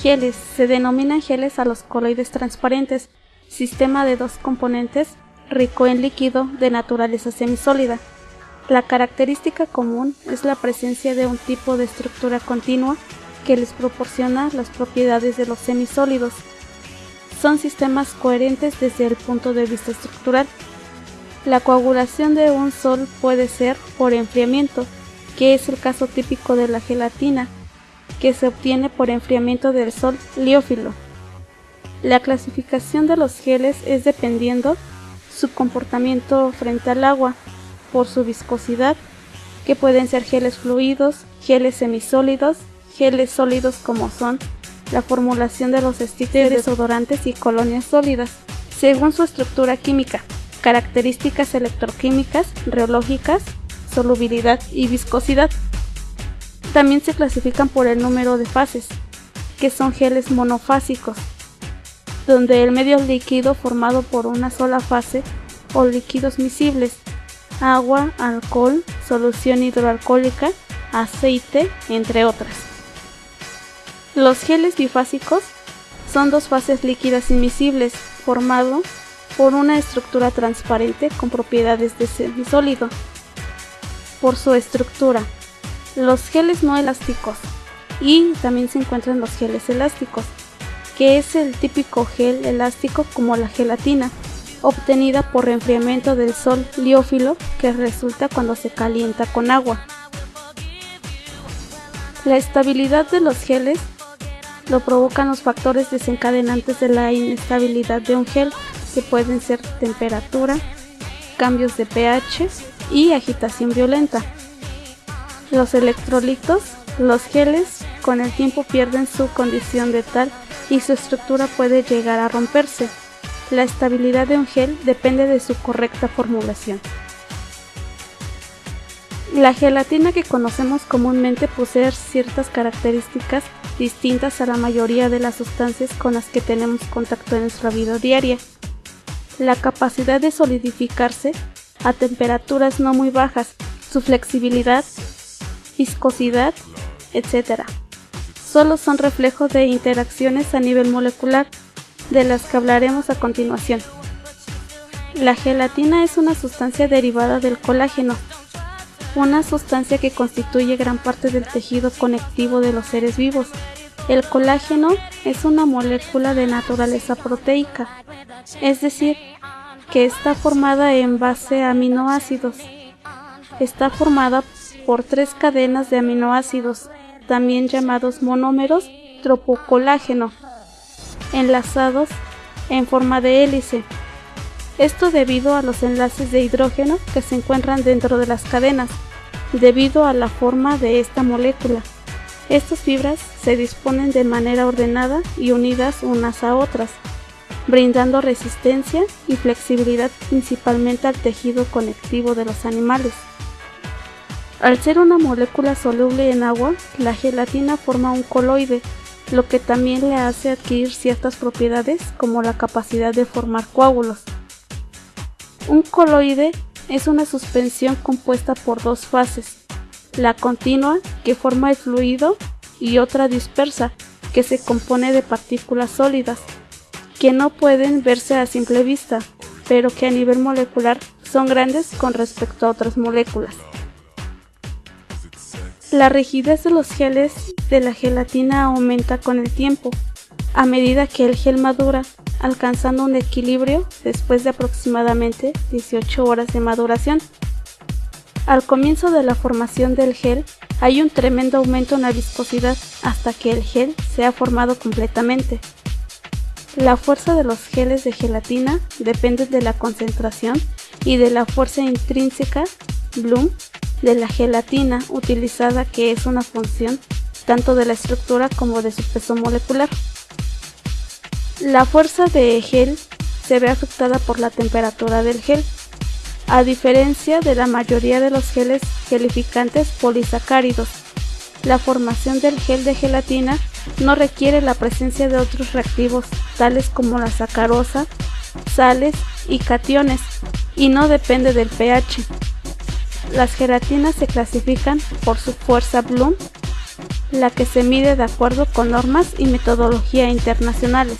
Geles. Se denominan geles a los coloides transparentes, sistema de 2 componentes, rico en líquido, de naturaleza semisólida. La característica común es la presencia de un tipo de estructura continua que les proporciona las propiedades de los semisólidos. Son sistemas coherentes desde el punto de vista estructural. La coagulación de un sol puede ser por enfriamiento, que es el caso típico de la gelatina, que se obtiene por enfriamiento del sol liófilo. La clasificación de los geles es dependiendo su comportamiento frente al agua, por su viscosidad, que pueden ser geles fluidos, geles semisólidos, geles sólidos como son la formulación de los stickers, desodorantes y colonias sólidas, según su estructura química, características electroquímicas, reológicas, solubilidad y viscosidad. También se clasifican por el número de fases, que son geles monofásicos, donde el medio líquido formado por una sola fase o líquidos miscibles, agua, alcohol, solución hidroalcohólica, aceite, entre otras. Los geles bifásicos son 2 fases líquidas inmiscibles, formado por una estructura transparente con propiedades de semisólido. Por su estructura, los geles no elásticos, y también se encuentran los geles elásticos, que es el típico gel elástico como la gelatina, obtenida por enfriamiento del sol liófilo que resulta cuando se calienta con agua. La estabilidad de los geles lo provocan los factores desencadenantes de la inestabilidad de un gel, que pueden ser temperatura, cambios de pH y agitación violenta. Los electrolitos, los geles con el tiempo pierden su condición de tal y su estructura puede llegar a romperse. La estabilidad de un gel depende de su correcta formulación. La gelatina que conocemos comúnmente posee ciertas características distintas a la mayoría de las sustancias con las que tenemos contacto en nuestra vida diaria. La capacidad de solidificarse a temperaturas no muy bajas, su flexibilidad, viscosidad, etc. Solo son reflejo de interacciones a nivel molecular, de las que hablaremos a continuación. La gelatina es una sustancia derivada del colágeno, una sustancia que constituye gran parte del tejido conectivo de los seres vivos. El colágeno es una molécula de naturaleza proteica, es decir, que está formada en base a aminoácidos. Está formada por 3 cadenas de aminoácidos, también llamados monómeros tropocolágeno, enlazados en forma de hélice. Esto debido a los enlaces de hidrógeno que se encuentran dentro de las cadenas, debido a la forma de esta molécula. Estas fibras se disponen de manera ordenada y unidas unas a otras, brindando resistencia y flexibilidad principalmente al tejido conectivo de los animales. Al ser una molécula soluble en agua, la gelatina forma un coloide, lo que también le hace adquirir ciertas propiedades como la capacidad de formar coágulos. Un coloide es una suspensión compuesta por 2 fases, la continua, que forma el fluido, y otra dispersa, que se compone de partículas sólidas, que no pueden verse a simple vista, pero que a nivel molecular son grandes con respecto a otras moléculas. La rigidez de los geles de la gelatina aumenta con el tiempo, a medida que el gel madura, alcanzando un equilibrio después de aproximadamente 18 horas de maduración. Al comienzo de la formación del gel hay un tremendo aumento en la viscosidad hasta que el gel se ha formado completamente. La fuerza de los geles de gelatina depende de la concentración y de la fuerza intrínseca Bloom de la gelatina utilizada, que es una función tanto de la estructura como de su peso molecular. La fuerza de gel se ve afectada por la temperatura del gel, a diferencia de la mayoría de los geles gelificantes polisacáridos. La formación del gel de gelatina no requiere la presencia de otros reactivos tales como la sacarosa, sales y cationes, y no depende del pH. Las gelatinas se clasifican por su fuerza Bloom, la que se mide de acuerdo con normas y metodología internacionales.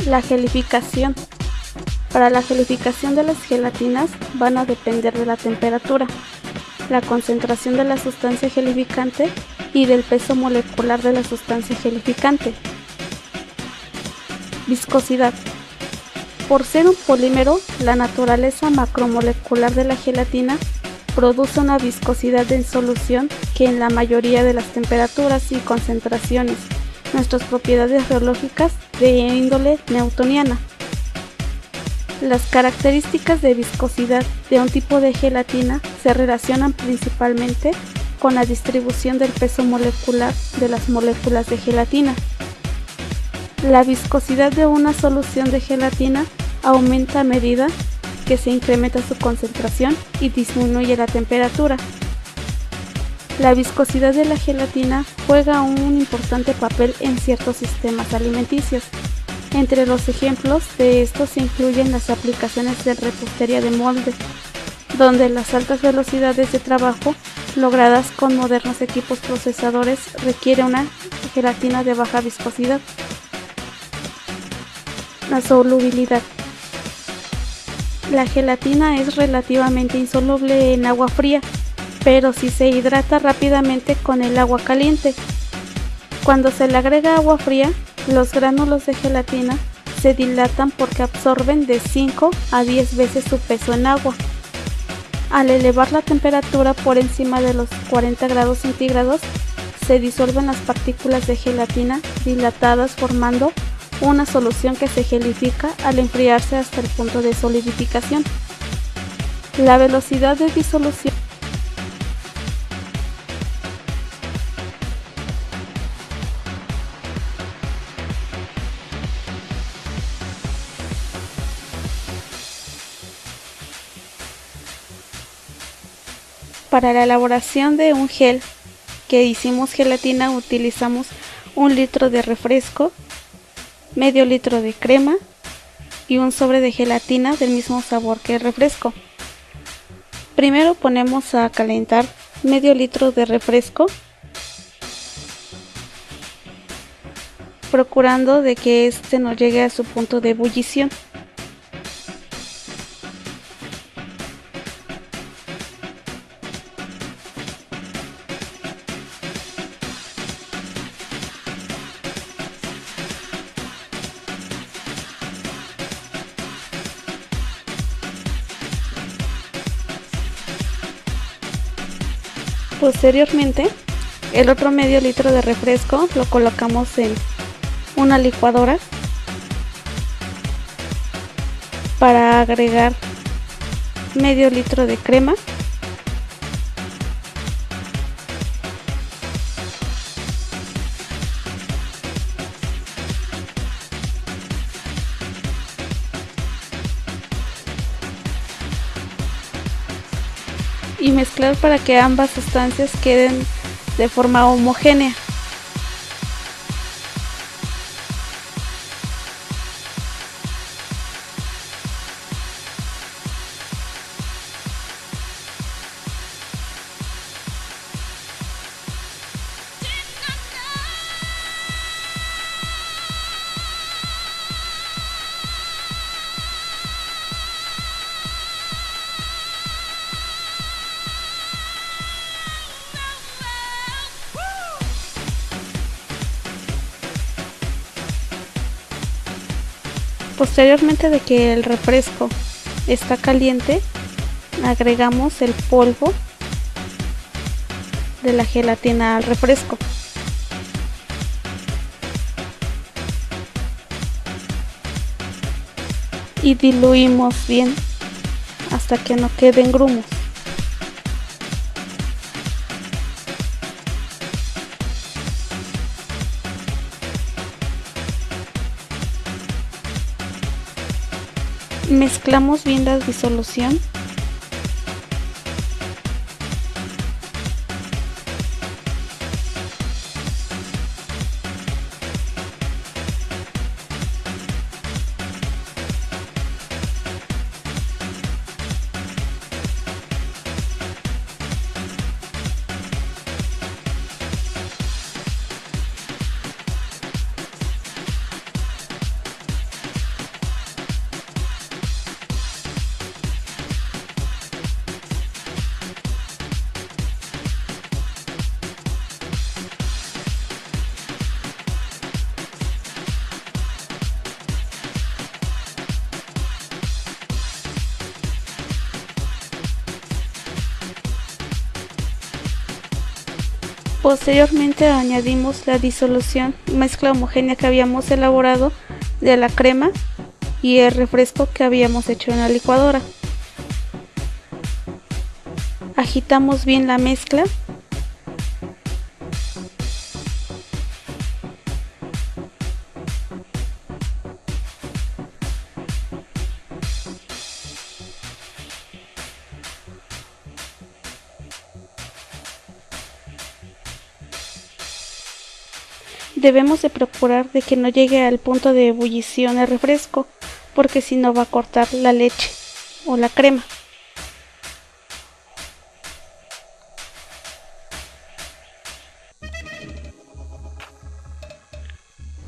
La gelificación. Para la gelificación de las gelatinas van a depender de la temperatura, la concentración de la sustancia gelificante y del peso molecular de la sustancia gelificante. Viscosidad. Por ser un polímero, la naturaleza macromolecular de la gelatina produce una viscosidad en solución que en la mayoría de las temperaturas y concentraciones, nuestras propiedades reológicas de índole newtoniana. Las características de viscosidad de un tipo de gelatina se relacionan principalmente con la distribución del peso molecular de las moléculas de gelatina. La viscosidad de una solución de gelatina aumenta a medida que se incrementa su concentración y disminuye la temperatura. La viscosidad de la gelatina juega un importante papel en ciertos sistemas alimenticios. Entre los ejemplos de estos se incluyen las aplicaciones de repostería de molde, donde las altas velocidades de trabajo logradas con modernos equipos procesadores requiere una gelatina de baja viscosidad. La solubilidad. La gelatina es relativamente insoluble en agua fría, pero si se hidrata rápidamente con el agua caliente. Cuando se le agrega agua fría, los gránulos de gelatina se dilatan porque absorben de 5 a 10 veces su peso en agua. Al elevar la temperatura por encima de los 40 grados centígrados, se disuelven las partículas de gelatina dilatadas formando una solución que se gelifica al enfriarse hasta el punto de solidificación. La velocidad de disolución Para la elaboración de un gel que hicimos gelatina utilizamos 1 litro de refresco, medio litro de crema y un sobre de gelatina del mismo sabor que el refresco. Primero ponemos a calentar medio litro de refresco, procurando de que este no llegue a su punto de ebullición. Posteriormente, el otro medio litro de refresco lo colocamos en una licuadora para agregar medio litro de crema, y mezclar para que ambas sustancias queden de forma homogénea. Posteriormente de que el refresco está caliente, agregamos el polvo de la gelatina al refresco. Y diluimos bien hasta que no queden grumos. Mezclamos bien la disolución . Posteriormente añadimos la disolución, mezcla homogénea que habíamos elaborado de la crema y el refresco que habíamos hecho en la licuadora. Agitamos bien la mezcla. Debemos de procurar de que no llegue al punto de ebullición el refresco, porque si no va a cortar la leche o la crema.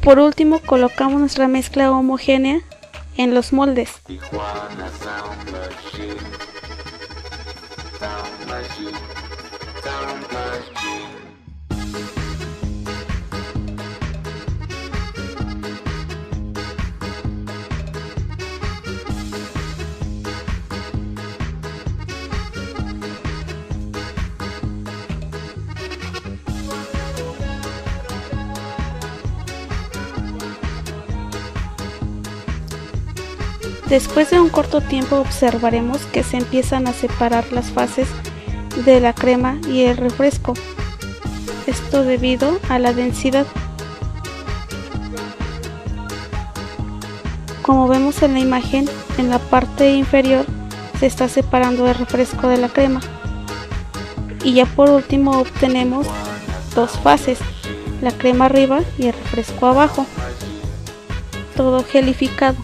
Por último, colocamos nuestra mezcla homogénea en los moldes. Después de un corto tiempo observaremos que se empiezan a separar las fases de la crema y el refresco. Esto debido a la densidad. Como vemos en la imagen, en la parte inferior se está separando el refresco de la crema. Y ya por último obtenemos dos fases, la crema arriba y el refresco abajo, todo gelificado.